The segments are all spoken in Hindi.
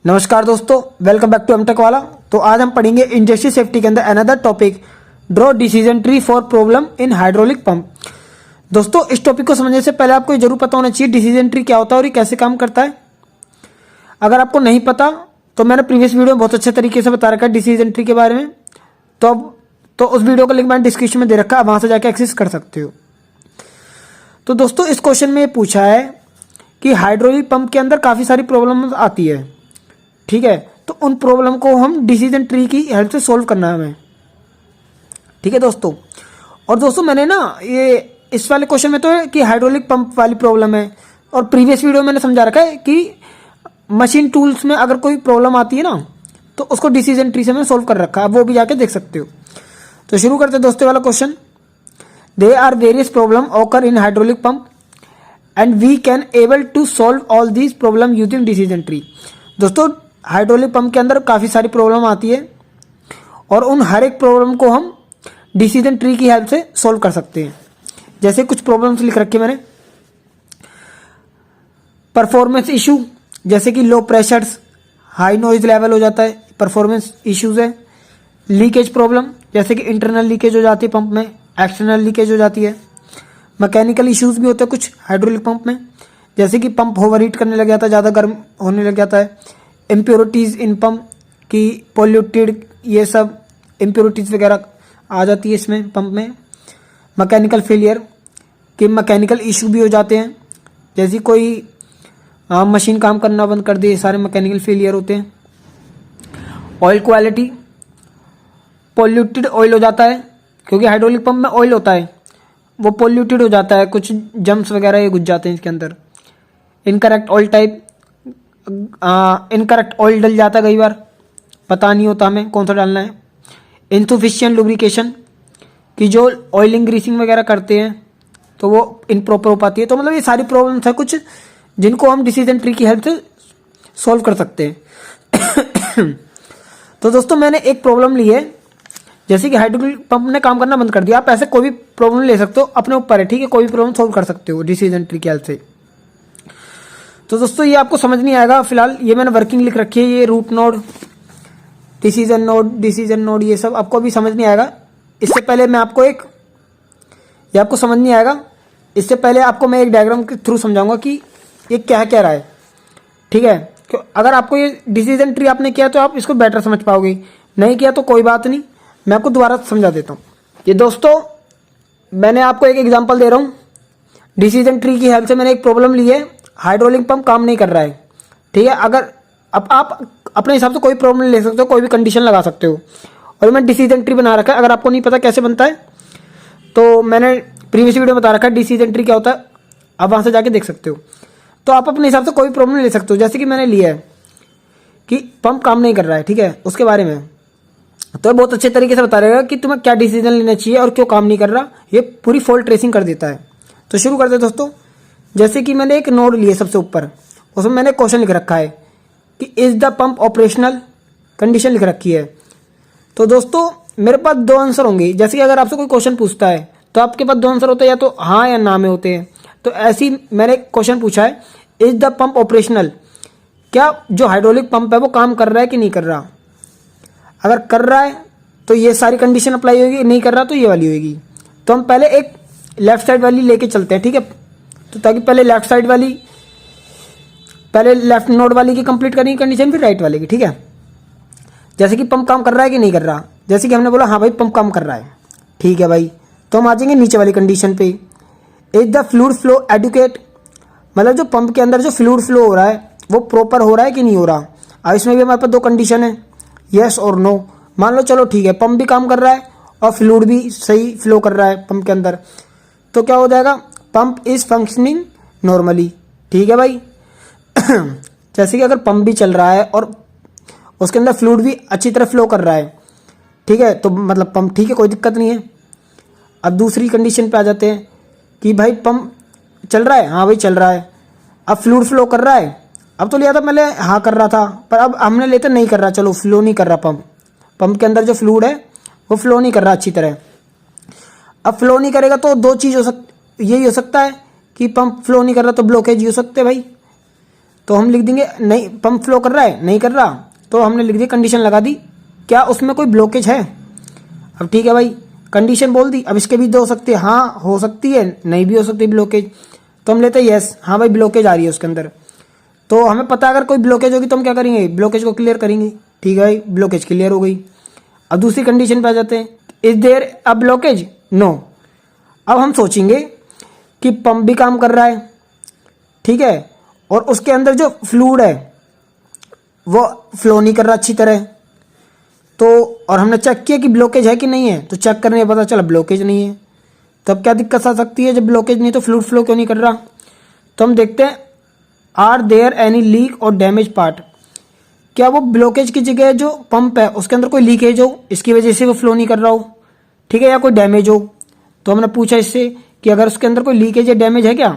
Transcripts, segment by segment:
नमस्कार दोस्तों, वेलकम बैक टू एमटेक वाला। तो आज हम पढ़ेंगे इंडस्ट्री सेफ्टी के अंदर another topic, draw decision tree for problem in hydraulic pump. दोस्तों, इस टॉपिक को समझने से पहले आपको ये जरूर पता होना चाहिए डिसीजन ट्री क्या होता है और ये कैसे काम करता है। अगर आपको नहीं पता तो मैंने प्रीवियस वीडियो में बहुत अच्छे तरीके से बता रखा है डिसीजन ट्री के बारे में। तो उस वीडियो का लिंक मैंने डिस्क्रिप्शन में दे रखा है, वहां से जाके एक्सेस कर सकते हो। तो दोस्तों, इस क्वेश्चन में ये पूछा है कि हाइड्रोलिक पंप के अंदर काफ़ी सारी प्रॉब्लम आती है, ठीक है। तो उन प्रॉब्लम को हम डिसीजन ट्री की हेल्प से सोल्व करना है हमें, ठीक है दोस्तों। और दोस्तों, मैंने ना ये इस वाले क्वेश्चन में तो है कि हाइड्रोलिक पंप वाली प्रॉब्लम है, और प्रीवियस वीडियो में मैंने समझा रखा है कि मशीन टूल्स में अगर कोई प्रॉब्लम आती है ना तो उसको डिसीजन ट्री से मैंने सोल्व कर रखा है, वो भी जाके देख सकते हो। तो शुरू करते हैं दोस्तों वाला question. There are various problem occur in hydraulic pump and we can able to solve all these problem using decision tree. दोस्तों, हाइड्रोलिक पंप के अंदर काफ़ी सारी प्रॉब्लम आती है और उन हर एक प्रॉब्लम को हम डिसीजन ट्री की हेल्प से सोल्व कर सकते हैं। जैसे कुछ प्रॉब्लम्स लिख रखे मैंने। परफॉर्मेंस इशू, जैसे कि लो प्रेशर्स, हाई नॉइज लेवल हो जाता है, परफॉर्मेंस इश्यूज है। लीकेज प्रॉब्लम, जैसे कि इंटरनल लीकेज हो जाती है पंप में, एक्सटर्नल लीकेज हो जाती है। मैकेनिकल इश्यूज भी होते हैं कुछ हाइड्रोलिक पंप में, जैसे कि पंप ओवरहीट करने लग जाता है, ज़्यादा गर्म होने लग जाता है। इम्प्योरिटीज़ इन पंप की, पोल्यूटेड, ये सब इम्प्योरिटीज़ वगैरह आ जाती है इसमें पंप में। मैकेनिकल फेलियर के मैकेनिकल इशू भी हो जाते हैं, जैसे कोई मशीन काम करना बंद कर दे, सारे मैकेनिकल फेलियर होते हैं। ऑयल क्वालिटी, पोल्यूटेड ऑयल हो जाता है, क्योंकि हाइड्रोलिक पंप में ऑयल होता है वो पोल्यूटेड हो जाता है, कुछ जम्स वगैरह ये घुस जाते हैं इसके अंदर। Incorrect oil type, incorrect oil डल जाता है, कई बार पता नहीं होता हमें कौन सा डालना है। इनसफिशिएंट लुब्रिकेशन, कि जो ऑयलिंग ग्रीसिंग वगैरह करते हैं तो वो इनप्रॉपर हो पाती है। तो मतलब ये सारी प्रॉब्लम्स है कुछ जिनको हम डिसीजन ट्री की हेल्प से सॉल्व कर सकते हैं। तो दोस्तों, मैंने एक प्रॉब्लम ली है, जैसे कि हाइड्रोलिक पंप ने काम करना बंद कर दिया। आप ऐसे कोई भी प्रॉब्लम ले सकते हो, अपने ऊपर है, ठीक है। कोई भी प्रॉब्लम सॉल्व कर सकते हो डिसीजन ट्री की हेल्प से। तो दोस्तों, ये आपको समझ नहीं आएगा फिलहाल, ये मैंने वर्किंग लिख रखी है, ये रूट नोड, डिसीजन नोड, ये सब आपको अभी समझ नहीं आएगा। इससे पहले मैं आपको ये आपको समझ नहीं आएगा, इससे पहले आपको मैं एक डायग्राम के थ्रू समझाऊंगा कि ये क्या कह रहा है, ठीक है। अगर आपको ये डिसीजन ट्री आपने किया तो आप इसको बेटर समझ पाओगे, नहीं किया तो कोई बात नहीं, मैं आपको दोबारा समझा देता हूँ। ये दोस्तों, मैंने आपको एक एग्जांपल दे रहा हूँ। डिसीजन ट्री की हेल्प से मैंने एक प्रॉब्लम ली है, हाइड्रोलिक पंप काम नहीं कर रहा है, ठीक है। अगर अब आप अपने हिसाब से कोई प्रॉब्लम ले सकते हो, कोई भी कंडीशन लगा सकते हो, और मैं डिसीजन ट्री बना रखा है। अगर आपको नहीं पता कैसे बनता है तो मैंने प्रीवियस वीडियो में बता रखा है डिसीजन ट्री क्या होता है, आप वहाँ से जाके देख सकते हो। तो आप अपने हिसाब से कोई प्रॉब्लम ले सकते हो, जैसे कि मैंने लिया है कि पंप काम नहीं कर रहा है, ठीक है, उसके बारे में। तो बहुत अच्छे तरीके से बता रहेगा कि तुम्हें क्या डिसीजन लेना चाहिए और क्यों काम नहीं कर रहा, ये पूरी फॉल्ट ट्रेसिंग कर देता है। तो शुरू करते हैं दोस्तों। जैसे कि मैंने एक नोड लिया सबसे ऊपर, उसमें मैंने क्वेश्चन लिख रखा है कि is the pump operational, condition लिख रखी है। तो दोस्तों, मेरे पास दो आंसर होंगे। जैसे कि अगर आपसे कोई क्वेश्चन पूछता है तो आपके पास दो आंसर होते हैं, या तो हाँ या ना में होते हैं। तो ऐसी मैंने क्वेश्चन पूछा है, इज द पंप ऑपरेशनल, क्या जो हाइड्रोलिक पंप है वो काम कर रहा है कि नहीं कर रहा। अगर कर रहा है तो ये सारी कंडीशन अप्लाई होगी, नहीं कर रहा तो ये वाली होगी। तो हम पहले एक लेफ्ट साइड वाली लेके चलते हैं, ठीक है। तो ताकि पहले लेफ्ट साइड वाली, पहले लेफ्ट नोड वाली की कंप्लीट करेंगे कंडीशन, फिर राइट वाली की, ठीक है। जैसे कि पंप काम कर रहा है कि नहीं कर रहा, जैसे कि हमने बोला हाँ भाई पंप काम कर रहा है, ठीक है भाई। तो हम आ जाएंगे नीचे वाली कंडीशन पे, is the fluid flow adequate, मतलब जो पंप के अंदर जो फ्लूइड फ्लो हो रहा है वो प्रॉपर हो रहा है कि नहीं हो रहा। अब इसमें भी हमारे पास दो कंडीशन है, यस और नो। मान लो चलो ठीक है, पंप भी काम कर रहा है और फ्लूइड भी सही फ्लो कर रहा है पंप के अंदर, तो क्या हो जाएगा, पंप इज फंक्शनिंग नॉर्मली, ठीक है भाई। जैसे कि अगर पंप भी चल रहा है और उसके अंदर फ्लूइड भी अच्छी तरह फ्लो कर रहा है, ठीक है, तो मतलब पंप ठीक है, कोई दिक्कत नहीं है। अब दूसरी कंडीशन पे आ जाते हैं कि भाई पंप चल रहा है, हाँ भाई चल रहा है, अब फ्लूइड फ्लो कर रहा है। अब तो लिया था पहले हाँ कर रहा था, पर अब हमने लेते नहीं कर रहा, चलो फ्लो नहीं कर रहा पंप के अंदर जो फ्लूइड है वो फ्लो नहीं कर रहा अच्छी तरह। अब फ्लो नहीं करेगा तो दो चीज़ यही हो सकता है कि पंप फ्लो नहीं कर रहा तो ब्लॉकेज हो सकते हैं भाई। तो हम लिख देंगे नहीं, पंप फ्लो कर रहा है, नहीं कर रहा, तो हमने लिख दिया कंडीशन लगा दी, क्या उसमें कोई ब्लॉकेज है। अब ठीक है भाई, कंडीशन बोल दी। अब इसके भी दो हो सकते हैं, हाँ हो सकती है, नहीं भी हो सकती ब्लॉकेज, तो हम लेते हैं यस, हाँ भाई ब्लॉकेज आ रही है उसके अंदर। तो हमें पता अगर कोई ब्लॉकेज होगी तो हम क्या करेंगे, ब्लॉकेज को क्लियर करेंगे। ठीक है भाई, ब्लॉकेज क्लियर हो गई। अब दूसरी कंडीशन पे आ जाते हैं, is there a blockage, no. अब हम सोचेंगे कि पंप भी काम कर रहा है, ठीक है, और उसके अंदर जो फ्लूइड है वो फ्लो नहीं कर रहा अच्छी तरह, तो और हमने चेक किया कि ब्लॉकेज है कि नहीं है, तो चेक करने में पता चला ब्लॉकेज नहीं है। तब क्या दिक्कत आ सकती है, जब ब्लॉकेज नहीं तो फ्लूइड फ्लो क्यों नहीं कर रहा। तो हम देखते हैं, आर देयर एनी लीक और डैमेज पार्ट, क्या वो ब्लॉकेज की जगह जो पंप है उसके अंदर कोई लीकेज हो, इसकी वजह से वो फ्लो नहीं कर रहा हो, ठीक है, या कोई डैमेज हो। तो हमने पूछा इससे कि अगर उसके अंदर कोई लीकेज या डैमेज है क्या।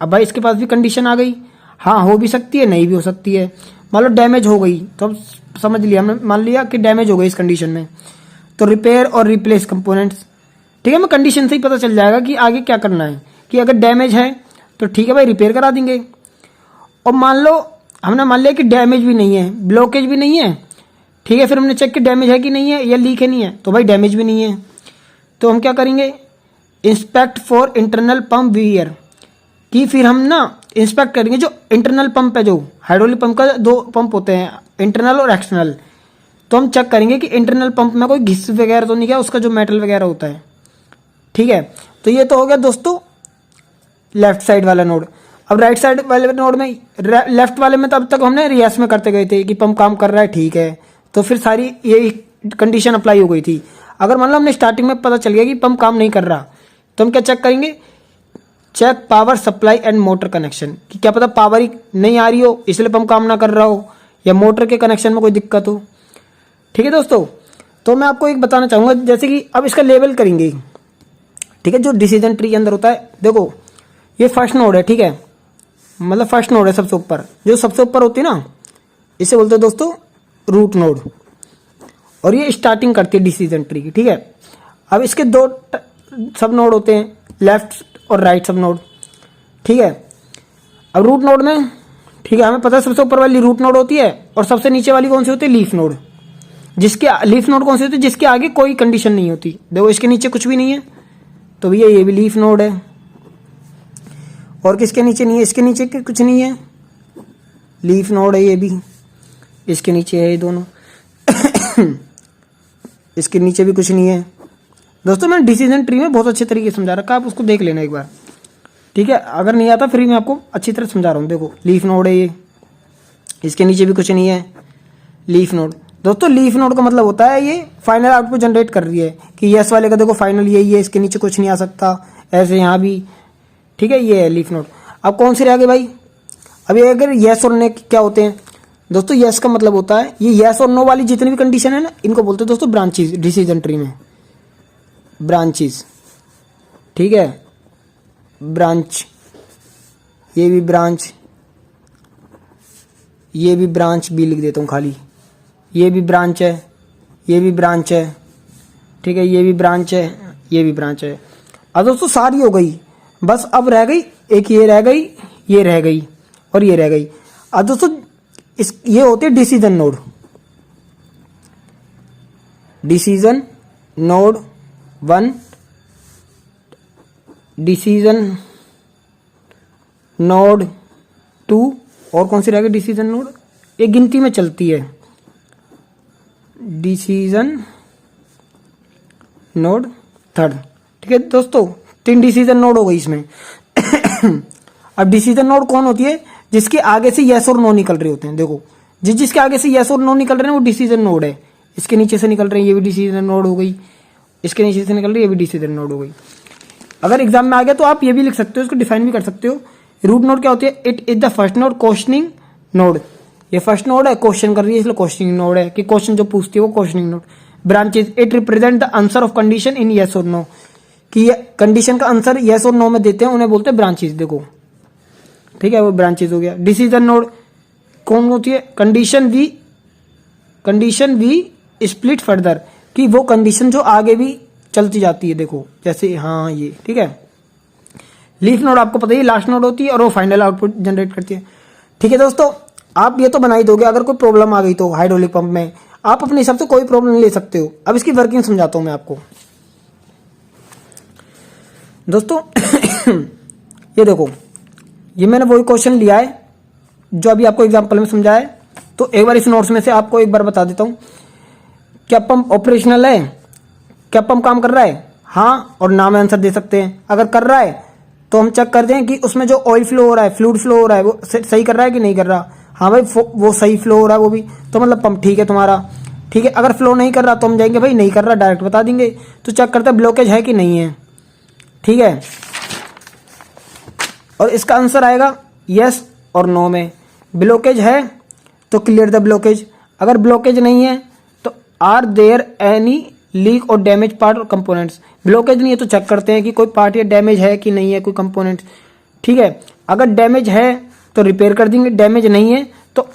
अब भाई इसके पास भी कंडीशन आ गई, हाँ हो भी सकती है, नहीं भी हो सकती है। मान लो डैमेज हो गई, तो अब समझ लिया हमने, मान लिया कि डैमेज हो गई इस कंडीशन में, तो रिपेयर और रिप्लेस कंपोनेंट्स। ठीक है, हमें कंडीशन से ही पता चल जाएगा कि आगे क्या करना है, कि अगर डैमेज है तो ठीक है भाई रिपेयर करा देंगे। और मान लो हमने मान लिया कि डैमेज भी नहीं है, ब्लॉकेज भी नहीं है, ठीक है, फिर हमने चेक किया डैमेज है कि नहीं है या लीक है नहीं है, तो भाई डैमेज भी नहीं है। तो हम क्या करेंगे, inspect for internal pump wear, कि फिर हम ना इंस्पेक्ट करेंगे जो इंटरनल पंप है, जो हाइड्रोलिक पंप का दो पंप होते हैं, इंटरनल और एक्सटर्नल। तो हम चेक करेंगे कि इंटरनल पंप में कोई घिस वगैरह तो नहीं गया, उसका जो मेटल वगैरह होता है। ठीक है, तो ये तो हो गया दोस्तों लेफ्ट साइड वाला नोड। अब राइट साइड वाले नोड में, लेफ्ट वाले में तो अब तक हमने रियास में करते गए थे कि पंप काम कर रहा है, ठीक है, तो फिर सारी ये कंडीशन अप्लाई हो गई थी। अगर मान लो हमने स्टार्टिंग में पता चल गया कि पंप काम नहीं कर रहा, तो हम क्या चेक करेंगे, check power supply and motor connection, कि क्या पता पावर ही नहीं आ रही हो इसलिए पंप काम ना कर रहा हो, या मोटर के कनेक्शन में कोई दिक्कत हो। ठीक है दोस्तों, तो मैं आपको एक बताना चाहूँगा, जैसे कि अब इसका लेवल करेंगे, ठीक है, जो डिसीजन ट्री के अंदर होता है। देखो ये फर्स्ट नोड है, ठीक है, मतलब फर्स्ट नोड है सबसे ऊपर, जो सबसे ऊपर होती है ना, इसे बोलते हैं दोस्तों रूट नोड, और ये स्टार्टिंग करती है डिसीजन ट्री की। ठीक है, अब इसके दो सब नोड होते हैं, लेफ्ट और राइट सब नोड। ठीक है, अब रूट नोड में, ठीक है, हमें पता है सबसे ऊपर वाली रूट नोड होती है, और सबसे नीचे वाली कौन सी होती है, लीफ नोड। जिसके लीफ नोड कौन सी होती है, जिसके आगे कोई कंडीशन नहीं होती। देखो इसके नीचे कुछ भी नहीं है, तो भैया ये भी लीफ नोड है। और किसके नीचे नहीं है, इसके नीचे कुछ नहीं है, लीफ नोड है ये भी, इसके नीचे है ये दोनों इसके नीचे भी कुछ नहीं है। दोस्तों मैंने डिसीजन ट्री में बहुत अच्छे तरीके से समझा रखा है, आप उसको देख लेना एक बार। ठीक है, अगर नहीं आता फिर मैं आपको अच्छी तरह समझा रहा हूँ। देखो लीफ नोड है ये, इसके नीचे भी कुछ नहीं है, लीफ नोड। दोस्तों लीफ नोड का मतलब होता है ये फाइनल आउटपुट जनरेट कर रही है, कि यस वाले का देखो फाइनल यही है, इसके नीचे कुछ नहीं आ सकता, ऐसे यहाँ भी। ठीक है, ये है लीफ नोड। अब कौन से रह गए भाई, अभी अगर यस और नो क्या होते हैं दोस्तों, यस का मतलब होता है ये यस और नो वाली जितनी भी कंडीशन है ना, इनको बोलते हैं दोस्तों ब्रांचेस डिसीजन ट्री में, ब्रांचेस। ठीक है, ब्रांच, ये भी ब्रांच, ये भी ब्रांच भी लिख देता हूँ खाली, ये भी ब्रांच है, ये भी ब्रांच है। ठीक है, ये भी ब्रांच है, ये भी ब्रांच है। अब दोस्तों सारी हो गई, बस अब रह गई एक, ये रह गई, ये रह गई, और ये रह गई। अब दोस्तों ये होते हैं decision node, decision node 1, decision node 2, और कौन सी रह गई डिसीजन नोड, ये गिनती में चलती है, डिसीजन नोड 3। ठीक है दोस्तों, 3 डिसीजन नोड हो गई इसमें अब डिसीजन नोड कौन होती है, जिसके आगे से यस और नो निकल रहे होते हैं। देखो जिसके आगे से यस और नो निकल रहे हैं वो डिसीजन नोड है। इसके नीचे से निकल रहे हैं, ये भी डिसीजन नोड हो गई, इसके नीचे से निकल रही है, ये भी डिसीजन नोड हो गई। अगर एग्जाम में आ गया तो आप ये भी लिख सकते हो, इसको डिफाइन भी कर सकते हो। रूट नोड क्या होती है, it is the first node questioning node, ये फर्स्ट नोड है, क्वेश्चन कर रही है इसलिए क्वेश्चनिंग नोड है, कि क्वेश्चन जो पूछती है वो questioning node. Branches, it represent the answer of condition in yes और नो, कि ये कंडीशन का आंसर यस और नो में देते हैं, उन्हें बोलते हैं ब्रांचेस। देखो ठीक है, वो ब्रांचेस हो गया। डिसीजन नोड कौन होती है, कंडीशन वी स्प्लिट फर्दर, कि वो कंडीशन जो आगे भी चलती जाती है। देखो जैसे हाँ ये, ठीक है। लीफ नोड आपको पता ही लास्ट नोड होती है, और वो फाइनल आउटपुट जनरेट करती है। ठीक है दोस्तों, आप ये तो बना ही दोगे। अगर कोई प्रॉब्लम आ गई तो हाइड्रोलिक पंप में आप अपने हिसाब से कोई प्रॉब्लम ले सकते हो। अब इसकी वर्किंग समझाता हूं मैं आपको दोस्तों। ये देखो, ये मैंने वही क्वेश्चन लिया है जो अभी आपको एग्जांपल में समझाया है। तो एक बार इस नोट्स में से आपको एक बार बता देता हूं, क्या पंप ऑपरेशनल है, क्या पंप काम कर रहा है, हाँ और ना में आंसर दे सकते हैं। अगर कर रहा है तो हम चेक करते हैं कि उसमें जो ऑयल फ्लो हो रहा है, फ्लूइड फ्लो हो रहा है, वो सही कर रहा है कि नहीं कर रहा। हाँ भाई वो सही फ्लो हो रहा है वो भी, तो मतलब पंप ठीक है तुम्हारा। ठीक है, अगर फ्लो नहीं कर रहा तो हम जाएंगे भाई नहीं कर रहा, डायरेक्ट बता देंगे। तो चेक करते हैं ब्लॉकेज है कि नहीं है। ठीक है, और इसका आंसर आएगा यस और नो में। ब्लॉकेज है तो क्लियर द ब्लॉकेज, अगर ब्लॉकेज नहीं है तो आर देयर एनी लीक और डैमेज पार्ट और कंपोनेंट्स। ब्लॉकेज नहीं है तो चेक करते हैं कि कोई पार्ट या डैमेज है कि नहीं है, कोई कंपोनेंट्स। ठीक है, अगर डैमेज है तो रिपेयर कर देंगे, डैमेज नहीं है तो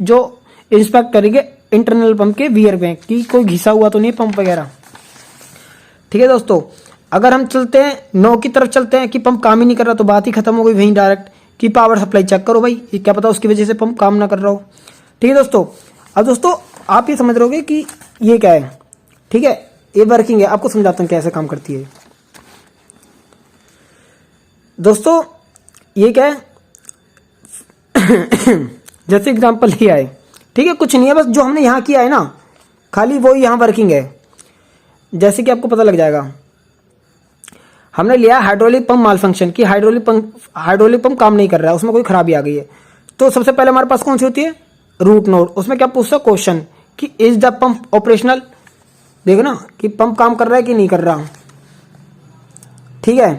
जो इंस्पेक्ट करेंगे इंटरनल पंप के वियर में कि कोई घिसा हुआ तो नहीं पंप वगैरह। ठीक है दोस्तों, अगर हम चलते हैं नो की तरफ चलते हैं कि पंप काम ही नहीं कर रहा, तो बात ही खत्म हो गई वहीं डायरेक्ट कि पावर सप्लाई चेक करो भाई, ये क्या पता उसकी वजह से पंप काम ना कर रहा हो। ठीक है दोस्तों, अब दोस्तों आप ये समझ रहोगे कि ये क्या है। ठीक है, ये वर्किंग है, आपको समझाता हूँ कैसे काम करती है। दोस्तों ये क्या है, जैसे एग्जांपल लिया है। ठीक है, कुछ नहीं है, बस जो हमने यहाँ किया है ना खाली वो यहाँ वर्किंग है। जैसे कि आपको पता लग जाएगा, हमने लिया हाइड्रोलिक पंप माल फंक्शन की हाइड्रोलिक पंप काम नहीं कर रहा है, उसमें कोई खराबी आ गई है। तो सबसे पहले हमारे पास कौन सी होती है, रूट नोड। उसमें क्या पूछता है क्वेश्चन कि इज द पंप ऑपरेशनल। देखो ना कि पंप काम कर रहा है कि नहीं कर रहा। ठीक है,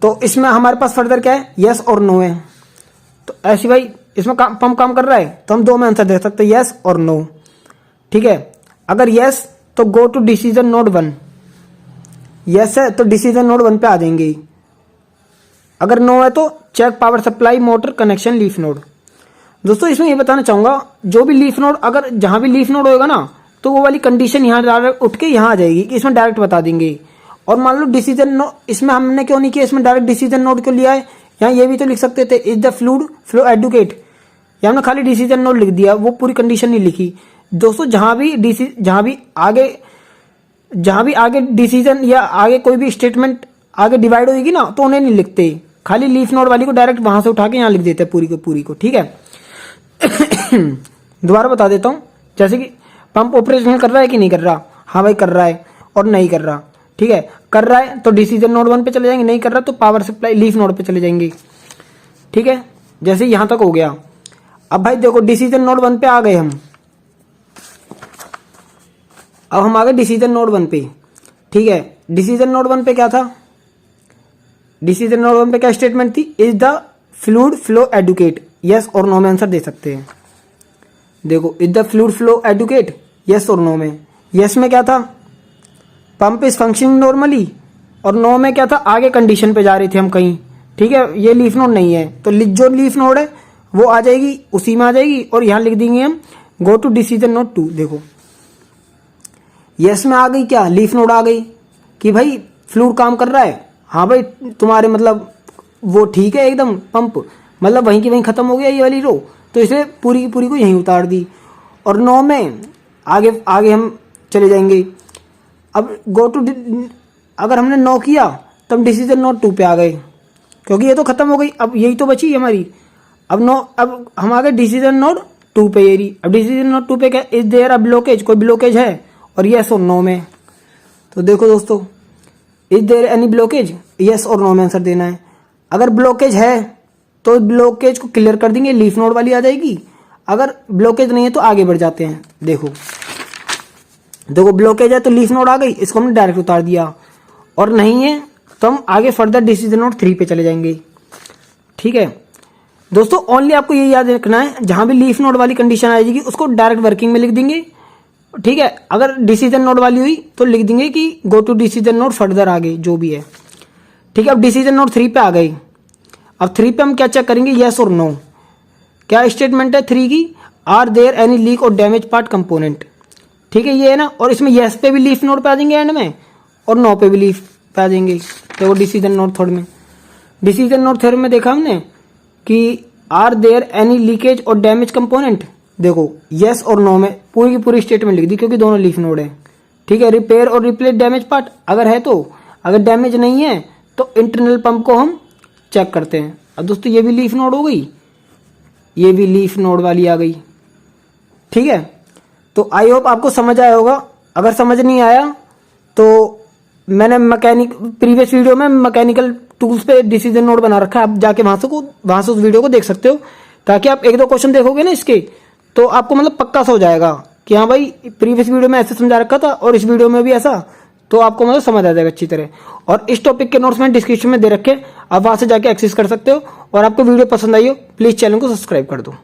तो इसमें हमारे पास फर्दर क्या है, यस और नो है। तो ऐसी भाई इसमें पंप काम कर रहा है तो हम दो में आंसर दे सकते हैं, यस और नो। ठीक है, अगर यस तो go to decision node 1, yes है तो डिसीजन नोड 1 पे आ जाएंगे। अगर नो है तो check power supply motor connection leaf node. दोस्तों इसमें ये बताना चाहूंगा, जो भी लीफ नोड, अगर जहां भी लीफ नोड होगा ना तो वो वाली कंडीशन यहाँ डायरेक्ट उठ के यहाँ आ जाएगी कि इसमें डायरेक्ट बता देंगे। और मान लो डिसीजन नोड, इसमें हमने क्यों नहीं किया, इसमें डायरेक्ट डिसीजन नोड क्यों लिया है। यहाँ ये भी तो लिख सकते थे is the fluid flow adequate, यहाँ हमने खाली डिसीजन नोड लिख दिया, वो पूरी कंडीशन नहीं लिखी। दोस्तों जहां भी आगे डिसीजन या आगे कोई भी स्टेटमेंट आगे डिवाइड होगी ना तो उन्हें नहीं लिखते, खाली लीफ नोड वाली को डायरेक्ट वहां से उठा के यहाँ लिख देते हैं पूरी को। ठीक है, दोबारा बता देता हूं, जैसे कि पंप ऑपरेशन कर रहा है कि नहीं कर रहा, हाँ भाई कर रहा है और नहीं कर रहा। ठीक है, कर रहा है तो डिसीजन नोड 1 पे चले जाएंगे, नहीं कर रहा तो पावर सप्लाई लीफ नोड पे चले जाएंगे। ठीक है, जैसे यहां तक हो गया। अब भाई देखो डिसीजन नोड 1 पे आ गए हम, अब हम आ गए डिसीजन नोड 1 पे। ठीक है, डिसीजन नोड 1 पे क्या था, डिसीजन नोड 1 पे क्या स्टेटमेंट थी, is the fluid flow adequate. Yes और नो में आंसर दे सकते हैं। देखो is the fluid flow adequate, yes और नो में। यस में क्या था, पंप इज फंक्शनिंग नॉर्मली, और नो में क्या था, आगे कंडीशन पे जा रहे थे हम कहीं। ठीक है, ये लीफ नोड नहीं है तो जो लीफ नोड है वो आ जाएगी, उसी में आ जाएगी, और यहां लिख देंगे हम गो टू डिसीजन नोड 2। देखो यस में आ गई क्या, लीफ नोड आ गई कि भाई फ्लूइड काम कर रहा है, हाँ भाई तुम्हारे मतलब वो ठीक है एकदम, पंप मतलब वहीं की वहीं खत्म हो गया ये वाली रो, तो इसलिए पूरी की पूरी को यहीं उतार दी। और नो में आगे हम चले जाएंगे। अब गो टू, अगर हमने नो किया तो हम डिसीजन नोड 2 पे आ गए, क्योंकि ये तो खत्म हो गई, अब यही तो बची हमारी। अब हम आ गए डिसीजन नोड 2 पे। ये रही, अब डिसीजन नोड 2 पे क्या, इज देयर अ ब्लॉकेज, कोई ब्लॉकेज है, और यस और नो में। तो देखो दोस्तों, is there any blockage, yes और नो में आंसर देना है। अगर ब्लॉकेज है तो ब्लॉकेज को क्लियर कर देंगे, लीफ नोड वाली आ जाएगी। अगर ब्लॉकेज नहीं है तो आगे बढ़ जाते हैं। देखो ब्लॉकेज है तो लीफ नोड आ गई, इसको हमने डायरेक्ट उतार दिया, और नहीं है तो हम आगे फर्दर डिसीजन नोड 3 पे चले जाएंगे। ठीक है दोस्तों, ओनली आपको ये याद रखना है, जहां भी लीफ नोड वाली कंडीशन आ जाएगी उसको डायरेक्ट वर्किंग में लिख देंगे। ठीक है, अगर डिसीजन नोड वाली हुई तो लिख देंगे कि go to decision node further आगे जो भी है। ठीक है, अब डिसीजन नोड 3 पे आ गई। अब 3 पे हम क्या चेक करेंगे, यस और नो। क्या स्टेटमेंट है 3 की, आर देयर एनी लीक और डैमेज पार्ट कंपोनेंट। ठीक है, ये है ना, और इसमें यस पे भी लीफ नोड पे आ जाएंगे एंड में, और नो पे भी लीफ पे आ जाएंगे। तो वो डिसीजन नोड 3 में, डिसीजन नोड 3 में देखा हमने कि आर देयर एनी लीकेज और डैमेज कंपोनेंट, देखो यस और नो में पूरी की पूरी स्टेटमेंट लिख दी क्योंकि दोनों लीफ नोड है, ठीक है। रिपेयर और रिप्लेस डैमेज पार्ट अगर है तो, अगर डैमेज नहीं है तो इंटरनल पंप को हम चेक करते हैं। अब दोस्तों ये भी लीफ नोड हो गई, ये भी लीफ नोड वाली आ गई, ठीक है। तो आई होप आपको समझ आया होगा। अगर समझ नहीं आया तो मैंने प्रीवियस वीडियो में मैकेनिकल टूल्स पे डिसीजन नोड बना रखा है, आप जाके वहां से उस वीडियो को देख सकते हो, ताकि आप एक दो क्वेश्चन देखोगे ना इसके तो आपको मतलब पक्का सा हो जाएगा कि हाँ भाई प्रीवियस वीडियो में ऐसे समझा रखा था और इस वीडियो में भी ऐसा, तो आपको मतलब समझ आ जाएगा अच्छी तरह। और इस टॉपिक के नोट्स मैंने डिस्क्रिप्शन में दे रखे, आप वहां से जाके एक्सेस कर सकते हो। और आपको वीडियो पसंद आई हो प्लीज चैनल को सब्सक्राइब कर दो।